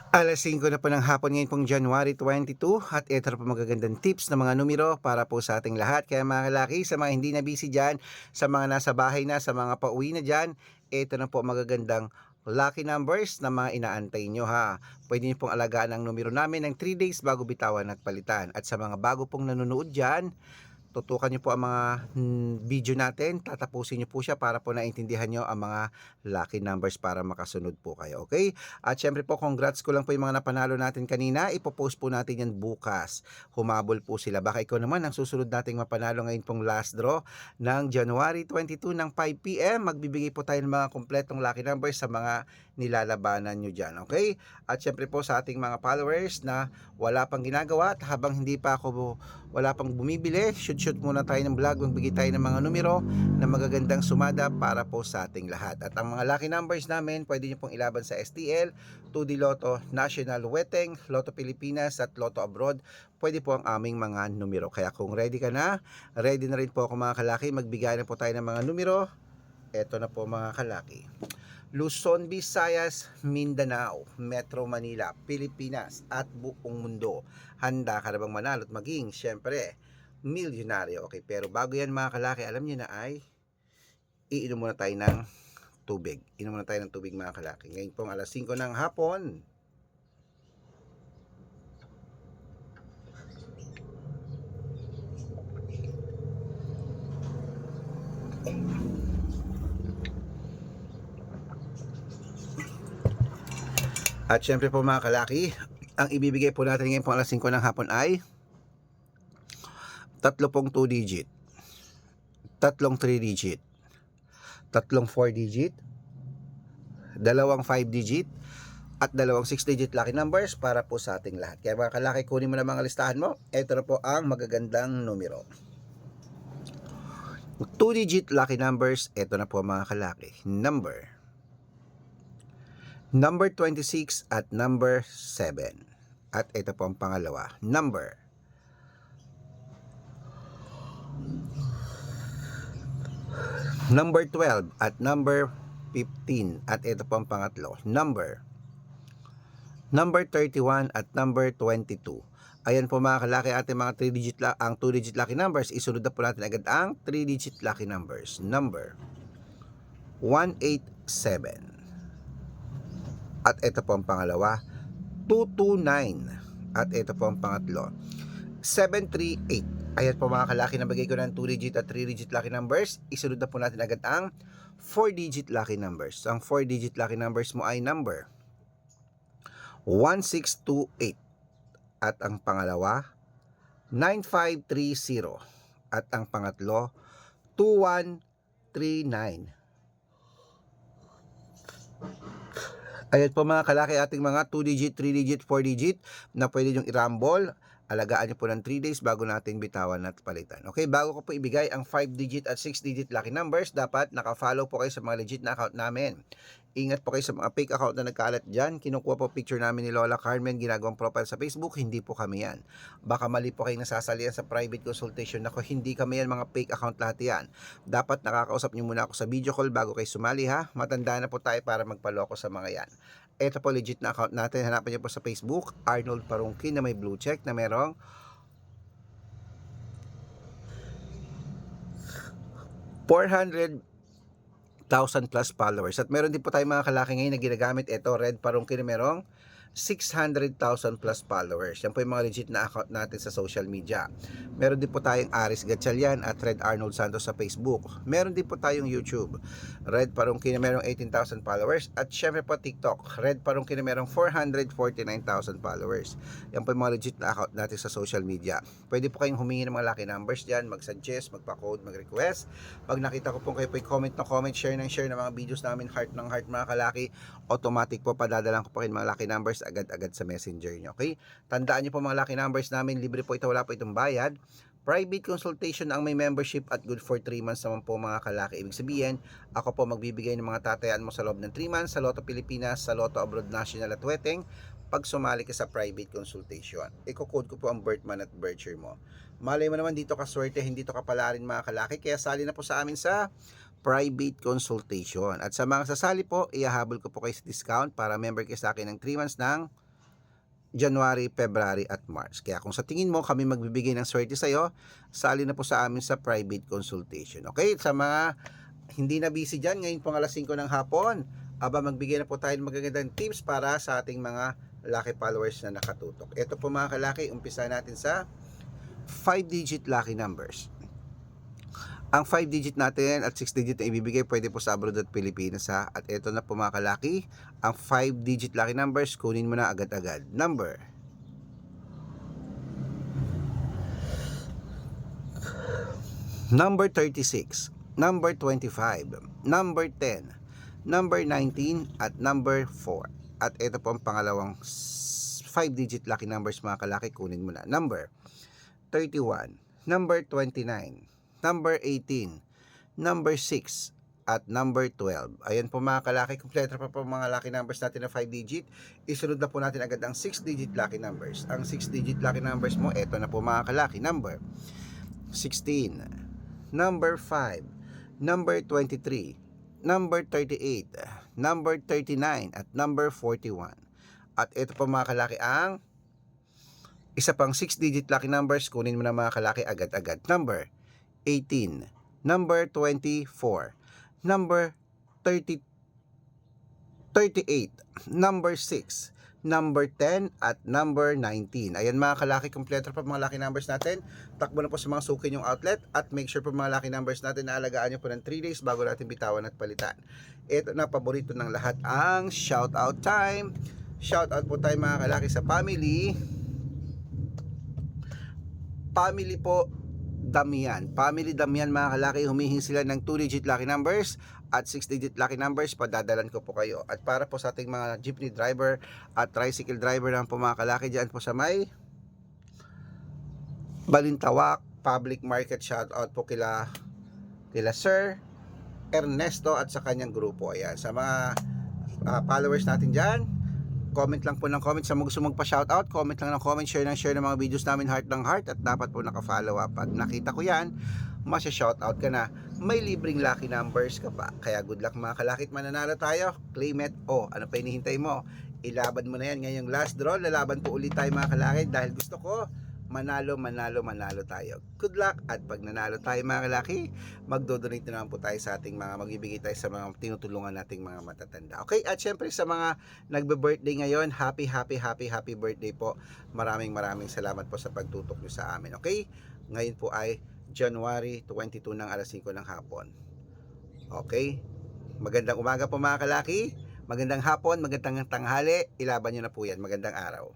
Alas 5 na po ng hapon ngayon pong January 22 at ito na po magagandang tips na mga numero para po sa ating lahat. Kaya mga kalaki, sa mga hindi na busy dyan, sa mga nasa bahay na, sa mga pauwi na dyan, ito na po magagandang lucky numbers na mga inaantay nyo ha. Pwede nyo pong alagaan ang numero namin ng 3 days bago bitawan at palitan. At sa mga bago pong nanonood dyan, tutukan niyo po ang mga video natin, tatapusin niyo po siya para po naintindihan niyo ang mga lucky numbers para makasunod po kayo, okay? At syempre po, congrats ko lang po yung mga napanalo natin kanina, ipopost po natin yan bukas. Humabol po sila. Baka ikaw naman ang susunod nating mapanalo ngayon pong last draw ng January 22 ng 5 p.m. Magbibigay po tayo ng mga kompletong lucky numbers sa mga nilalabanan nyo dyan, okay? At syempre po sa ating mga followers na wala pang ginagawa at habang hindi pa ako wala pang bumibili, shoot muna tayo ng vlog, magbigay tayo ng mga numero na magagandang sumada para po sa ating lahat. At ang mga lucky numbers namin, pwede nyo pong ilaban sa STL, 2D Lotto, National Weteng, Lotto Pilipinas at Lotto Abroad. Pwede po ang aming mga numero. Kaya kung ready ka na, ready na rin po ako mga kalaki, magbigay na po tayo ng mga numero. Eto na po mga kalaki. Luzon, Visayas, Mindanao, Metro Manila, Pilipinas at buong mundo. Handa ka na bang manalo at maging, syempre, milyonaryo? Okay, pero bago yan mga kalaki, alam niyo na ay iinom muna tayo ng tubig. Inom muna tayo ng tubig mga kalaki. Ngayon pong alas 5 ng hapon. At syempre po mga kalaki, ang ibibigay po natin ngayon pong alas 5 ng hapon ay tatlo pong 2 digit, tatlong 3 digit, tatlong 4 digit, dalawang 5 digit, at dalawang 6-digit lucky numbers para po sa ating lahat. Kaya mga kalaki, kunin mo na mga listahan mo. Ito na po ang magagandang numero. 2-digit lucky numbers, ito na po mga kalaki. Number 26 at number 7. At ito po ang pangalawa. Number 12 at number 15. At ito po ang pangatlo. Number 31 at number 22. Ayan po mga kalaki, ating mga 3-digit ang 2-digit lucky numbers. Isunod na po natin agad ang 3-digit lucky numbers. Number 187. At ito po ang pangalawa, 229. At ito po ang pangatlo, 738. Ayan po mga kalaki, nabigay ko ng 2-digit at 3-digit lucky numbers. Isunod na po natin agad ang 4-digit lucky numbers. Ang 4-digit lucky numbers mo ay number 1628. At ang pangalawa, 9530. At ang pangatlo, 2139. Ayan po mga kalaki, ating mga 2-digit, 3-digit, 4-digit na pwede nyong i-rumble. Alagaan nyo po ng 3 days bago natin bitawan at palitan. Okay, bago ko po ibigay ang 5-digit at 6-digit lucky numbers, dapat naka-follow po kayo sa mga legit na account namin. Ingat po kayo sa mga fake account na nagkalat dyan. Kinukuha po picture namin ni Lola Carmen, ginagawang profile sa Facebook. Hindi po kami yan. Baka mali po kayong nasasalihan sa private consultation. Ako, hindi kami yan, mga fake account lahat yan. Dapat nakakausap nyo muna ako sa video call bago kayo sumali ha. Matanda na po tayo para magpaloko sa mga yan. Ito po legit na account natin. Hanapin nyo po sa Facebook, Arnold Parungkin na may blue check na merong 400,000 plus followers. At meron din po tayong mga kalaki ngayon na ginagamit. Ito, Red Parungkin na merong 600,000 plus followers. Yan po yung mga legit na account natin sa social media. Meron din po tayong Aris Gatchalian at Red Arnold Santos sa Facebook. Meron din po tayong YouTube, Red Parungkin na merong 18,000 followers. At syempre po TikTok, Red Parungkin na merong 449,000 followers. Yan po yung mga legit na account natin sa social media. Pwede po kayong humingi ng mga lucky numbers dyan, mag-suggest, magpa-code, mag-request. Pag nakita ko po kayo po comment na comment, share ng mga videos namin, heart ng heart mga kalaki, automatic po padadalang ko po kayo mga lucky numbers agad-agad sa messenger nyo. Okay? Tandaan nyo po mga lucky numbers namin, libre po ito, wala po itong bayad. Private consultation ang may membership at good for 3 months naman po mga kalaki. Ibig sabihin, ako po magbibigay ng mga tatayaan mo sa loob ng 3 months sa Lotto Pilipinas, sa Lotto Abroad National at Weteng pag sumali ka sa private consultation. Iko-code ko po ang birth month at birth year mo. Malay mo naman dito ka swerte, hindi to kapalarin mga kalaki, kaya sali na po sa amin sa private consultation. At sa mga sasali po, ihahabol ko po kayo sa discount para member kayo sa akin ng 3 months ng January, February at March. Kaya kung sa tingin mo kami magbibigay ng swerte sa'yo, sali na po sa amin sa private consultation. Okay? Sa mga hindi na busy dyan, ngayon pong alas 5 ng hapon, magbigay na po tayo ng magagandang tips para sa ating mga lucky followers na nakatutok. Ito po mga kalaki, umpisa natin sa 5-digit lucky numbers. Ang 5-digit natin at 6-digit na ibibigay pwede po sa abroad at Pilipinas ha. At ito na po mga kalaki, ang 5-digit lucky numbers, kunin mo na agad-agad. Number 36, number 25, number 10, number 19, at number 4. At ito po ang pangalawang 5-digit lucky numbers mga kalaki, kunin mo na. Number 31, number 29, number 18, number 6, at number 12. Ayan po mga kalaki, kompleto pa po mga lucky numbers natin na 5-digit. Isunod na po natin agad ang 6-digit lucky numbers. Ang 6-digit lucky numbers mo, eto na po mga kalaki. Number 16, number 5, number 23, number 38, number 39, at number 41. At ito po mga kalaki ang isa pang 6-digit lucky numbers, kunin mo na mga kalaki agad-agad. Number 18, number 24, number 38, number 6, number 10, at number 19. Ayan mga kalaki, kompleto pa mga lucky numbers natin. Takbo na po sa mga suki yung outlet at make sure po mga lucky numbers natin na alagaan nyo po ng 3 days bago natin bitawan at palitan. Ito na paborito ng lahat, ang shout out time. Shout out po tayo mga kalaki sa family po Damian. Family Damian mga kalaki, humihingi sila ng 2-digit lucky numbers at 6-digit lucky numbers, padadalan ko po kayo. At para po sa ating mga jeepney driver at tricycle driver naman po mga kalaki dyan po sa may Balintawak Public Market, shout out po kila Sir Ernesto at sa kanyang grupo. Ayan, sa mga followers natin dyan, comment lang po ng comment. Sa mga gusto magpa-shoutout, comment lang ng comment, share ng mga videos namin, heart ng heart, at dapat po naka-follow up. Pag nakita ko yan, masya-shoutout ka na. May libreng lucky numbers ka pa. Kaya good luck mga kalakit, mananalo tayo. Claim it. Ano pa hinihintay mo? Ilaban mo na yan ngayong last draw. Lalaban po ulit tayo mga kalakit dahil gusto ko manalo tayo. Good luck, at pag nanalo tayo mga kalaki, magdodonate na naman po tayo sa ating mga, magbibigay tayo sa mga tinutulungan nating mga matatanda. Okay, at syempre sa mga nagbe-birthday ngayon, happy birthday po. Maraming salamat po sa pagtutok nyo sa amin. Okay, ngayon po ay January 22 ng alas 5 ng hapon. Okay, magandang umaga po mga kalaki, magandang hapon, magandang tanghali, ilaban nyo na po yan. Magandang araw.